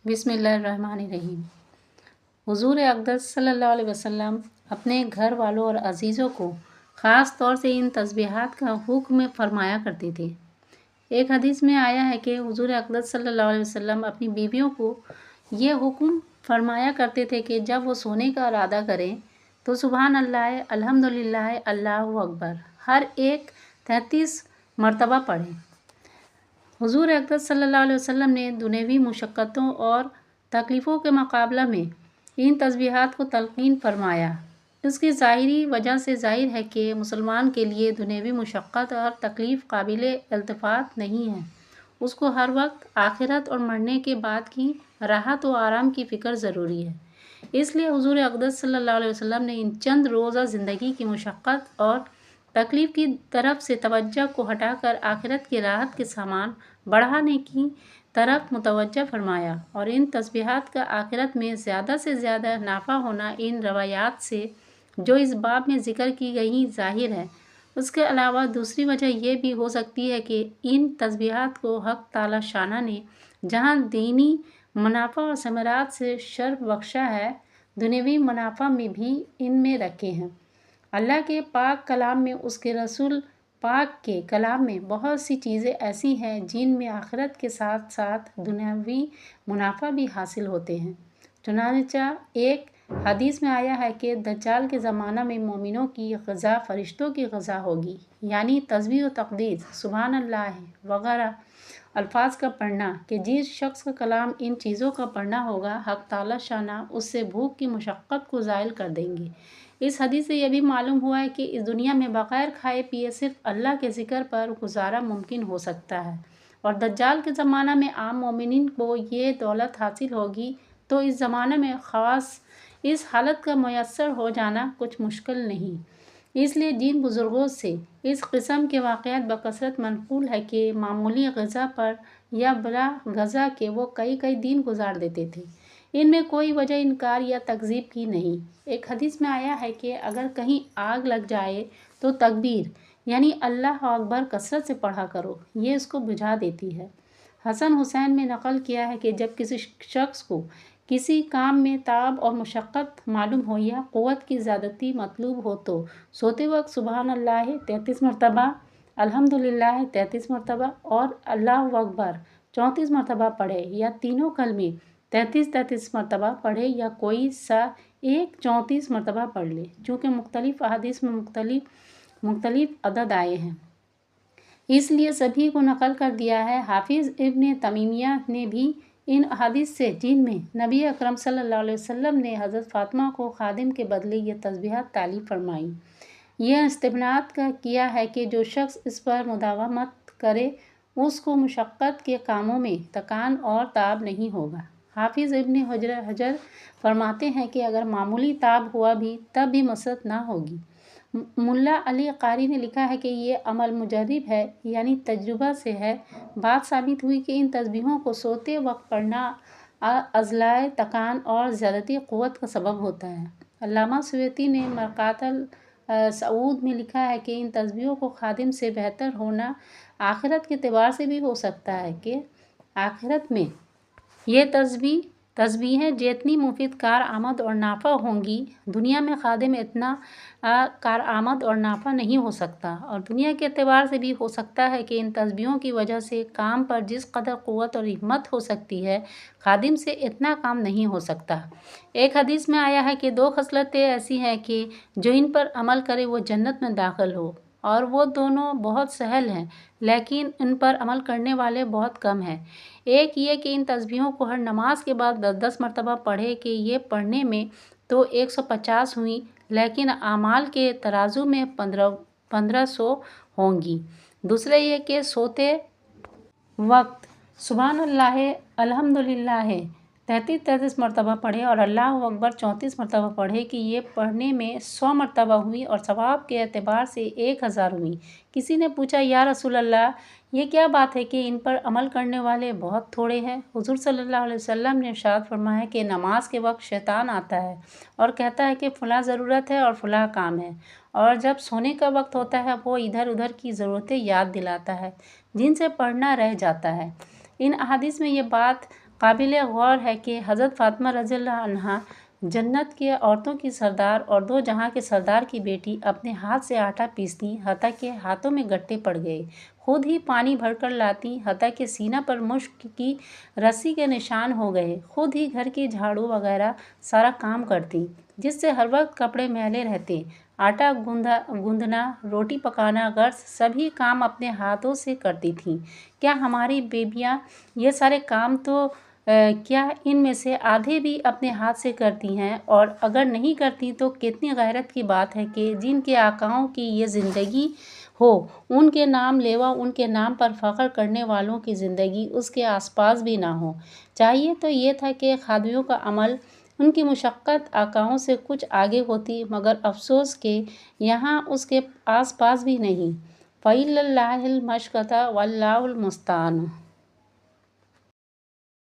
بسم اللہ الرحمن الرحیم۔ حضور اقدس صلی اللہ علیہ وسلم اپنے گھر والوں اور عزیزوں کو خاص طور سے ان تسبیحات کا حکم فرمایا کرتے تھے۔ ایک حدیث میں آیا ہے کہ حضور اقدس صلی اللہ علیہ وسلم اپنی بیویوں کو یہ حکم فرمایا کرتے تھے کہ جب وہ سونے کا ارادہ کریں تو سبحان اللہ، الحمدللہ، اللہ اکبر ہر ایک 33 مرتبہ پڑھیں۔ حضور اقدس صلی اللہ علیہ وسلم نے دنیوی مشقتوں اور تکلیفوں کے مقابلہ میں ان تسبیحات کو تلقین فرمایا۔ اس کی ظاہری وجہ سے ظاہر ہے کہ مسلمان کے لیے دنیوی مشقت اور تکلیف قابل التفات نہیں ہے۔ اس کو ہر وقت آخرت اور مرنے کے بعد کی راحت و آرام کی فکر ضروری ہے۔ اس لیے حضور اقدس صلی اللہ علیہ وسلم نے ان چند روزہ زندگی کی مشقت اور تکلیف کی طرف سے توجہ کو ہٹا کر آخرت کی راحت کے سامان بڑھانے کی طرف متوجہ فرمایا، اور ان تسبیحات کا آخرت میں زیادہ سے زیادہ نافع ہونا ان روایات سے جو اس باب میں ذکر کی گئی ظاہر ہے۔ اس کے علاوہ دوسری وجہ یہ بھی ہو سکتی ہے کہ ان تسبیحات کو حق تعالی شانہ نے جہاں دینی منافع اور ثمرات سے شرف بخشا ہے، دنیوی منافع میں بھی ان میں رکھے ہیں۔ اللہ کے پاک کلام میں، اس کے رسول پاک کے کلام میں بہت سی چیزیں ایسی ہیں جن میں آخرت کے ساتھ ساتھ دنیاوی منافع بھی حاصل ہوتے ہیں۔ چنانچہ ایک حدیث میں آیا ہے کہ دجال کے زمانہ میں مومنوں کی غذا فرشتوں کی غذا ہوگی، یعنی تسبیح و تقدیس، سبحان اللہ وغیرہ الفاظ کا پڑھنا، کہ جس شخص کا کلام ان چیزوں کا پڑھنا ہوگا، حق تعالی شانہ اس سے بھوک کی مشقت کو زائل کر دیں گے۔ اس حدیث سے یہ بھی معلوم ہوا ہے کہ اس دنیا میں بغیر کھائے پیے صرف اللہ کے ذکر پر گزارا ممکن ہو سکتا ہے، اور دجال کے زمانہ میں عام مومنین کو یہ دولت حاصل ہوگی تو اس زمانہ میں خاص اس حالت کا میسر ہو جانا کچھ مشکل نہیں۔ اس لیے جن بزرگوں سے اس قسم کے واقعات بکثرت منقول ہے کہ معمولی غذا پر یا بلا غذا کے وہ کئی دن گزار دیتے تھے، ان میں کوئی وجہ انکار یا تکذیب کی نہیں۔ ایک حدیث میں آیا ہے کہ اگر کہیں آگ لگ جائے تو تکبیر یعنی اللہ اکبر کثرت سے پڑھا کرو، یہ اس کو بجھا دیتی ہے۔ حسن حسین میں نقل کیا ہے کہ جب کسی شخص کو کسی کام میں تعب اور مشقت معلوم ہو یا قوت کی زیادتی مطلوب ہو تو سوتے وقت سبحان اللہ 33 مرتبہ، الحمدللہ 33 مرتبہ اور اللہ اکبر 34 مرتبہ پڑھے، یا تینوں کلمے 33 مرتبہ پڑھے، یا کوئی سا ایک 34 مرتبہ پڑھ لے، چونکہ مختلف احادیث میں مختلف عدد آئے ہیں، اس لیے سبھی کو نقل کر دیا ہے۔ حافظ ابن تیمیہ نے بھی ان احادیث سے جن میں نبی اکرم صلی اللہ علیہ وسلم نے حضرت فاطمہ کو خادم کے بدلے یہ تسبیحات تعلیم فرمائیں، یہ استنباط کیا ہے کہ جو شخص اس پر مداومت کرے اس کو مشقت کے کاموں میں تکان اور تاب نہیں ہوگا۔ حافظ ابن حجر فرماتے ہیں کہ اگر معمولی تاب ہوا بھی تب بھی مسرت نہ ہوگی۔ ملا علی قاری نے لکھا ہے کہ یہ عمل مجرب ہے، یعنی تجربہ سے ہے۔ بات ثابت ہوئی کہ ان تسبیحوں کو سوتے وقت پڑھنا عضلۂ تکان اور زیادتی قوت کا سبب ہوتا ہے۔ علامہ سیوطی نے مرقات السعود میں لکھا ہے کہ ان تسبیحوں کو خادم سے بہتر ہونا آخرت کے اعتبار سے بھی ہو سکتا ہے کہ آخرت میں یہ تسبیحیں جتنی مفید کارآمد اور نافع ہوں گی، دنیا میں خادم اتنا کارآمد اور نافع نہیں ہو سکتا، اور دنیا کے اعتبار سے بھی ہو سکتا ہے کہ ان تسبیحوں کی وجہ سے کام پر جس قدر قوت اور ہمت ہو سکتی ہے، خادم سے اتنا کام نہیں ہو سکتا۔ ایک حدیث میں آیا ہے کہ 2 خصلتیں ایسی ہیں کہ جو ان پر عمل کرے وہ جنت میں داخل ہو، اور وہ دونوں بہت سہل ہیں لیکن ان پر عمل کرنے والے بہت کم ہیں۔ ایک یہ کہ ان تسبیحوں کو ہر نماز کے بعد 10 مرتبہ پڑھے، کہ یہ پڑھنے میں تو 150 ہوئیں لیکن اعمال کے ترازو میں 1500 ہوں گی۔ دوسرے یہ کہ سوتے وقت سبحان اللہ الحمدللہ 33 مرتبہ پڑھے اور اللہ اکبر 34 مرتبہ پڑھے، کہ یہ پڑھنے میں 100 مرتبہ ہوئی اور ثواب کے اعتبار سے 1000 ہوئی۔ کسی نے پوچھا یا رسول اللہ، یہ کیا بات ہے کہ ان پر عمل کرنے والے بہت تھوڑے ہیں؟ حضور صلی اللہ علیہ وسلم نے ارشاد فرمایا کہ نماز کے وقت شیطان آتا ہے اور کہتا ہے کہ فلاں ضرورت ہے اور فلاں کام ہے، اور جب سونے کا وقت ہوتا ہے وہ ادھر ادھر کی ضرورتیں یاد دلاتا ہے جن سے پڑھنا رہ جاتا ہے۔ ان احادیث میں یہ بات قابل غور ہے کہ حضرت فاطمہ رضی اللہ عنہا جنت کے عورتوں کی سردار اور دو جہاں کے سردار کی بیٹی اپنے ہاتھ سے آٹا پیستی حتیٰ کہ ہاتھوں میں گٹے پڑ گئے، خود ہی پانی بھر کر لاتی حتیٰ کہ سینہ پر مشک کی رسی کے نشان ہو گئے، خود ہی گھر کی جھاڑو وغیرہ سارا کام کرتی، جس سے ہر وقت کپڑے میلے رہتے، آٹا گوندھنا، روٹی پکانا غرض سبھی کام اپنے ہاتھوں سے کرتی تھیں۔ کیا ہماری بیویاں یہ سارے کام تو کیا ان میں سے آدھے بھی اپنے ہاتھ سے کرتی ہیں؟ اور اگر نہیں کرتی تو کتنی غیرت کی بات ہے کہ جن کے آقاؤں کی یہ زندگی ہو، ان کے نام لیوا، ان کے نام پر فخر کرنے والوں کی زندگی اس کے آس پاس بھی نہ ہو۔ چاہیے تو یہ تھا کہ خادمیوں کا عمل، ان کی مشقت آقاؤں سے کچھ آگے ہوتی، مگر افسوس کہ یہاں اس کے آس پاس بھی نہیں۔ فَإِلَى اللَّهِ الْمَشْرِقُ وَاللَّهُ الْمُسْتَعَانُ۔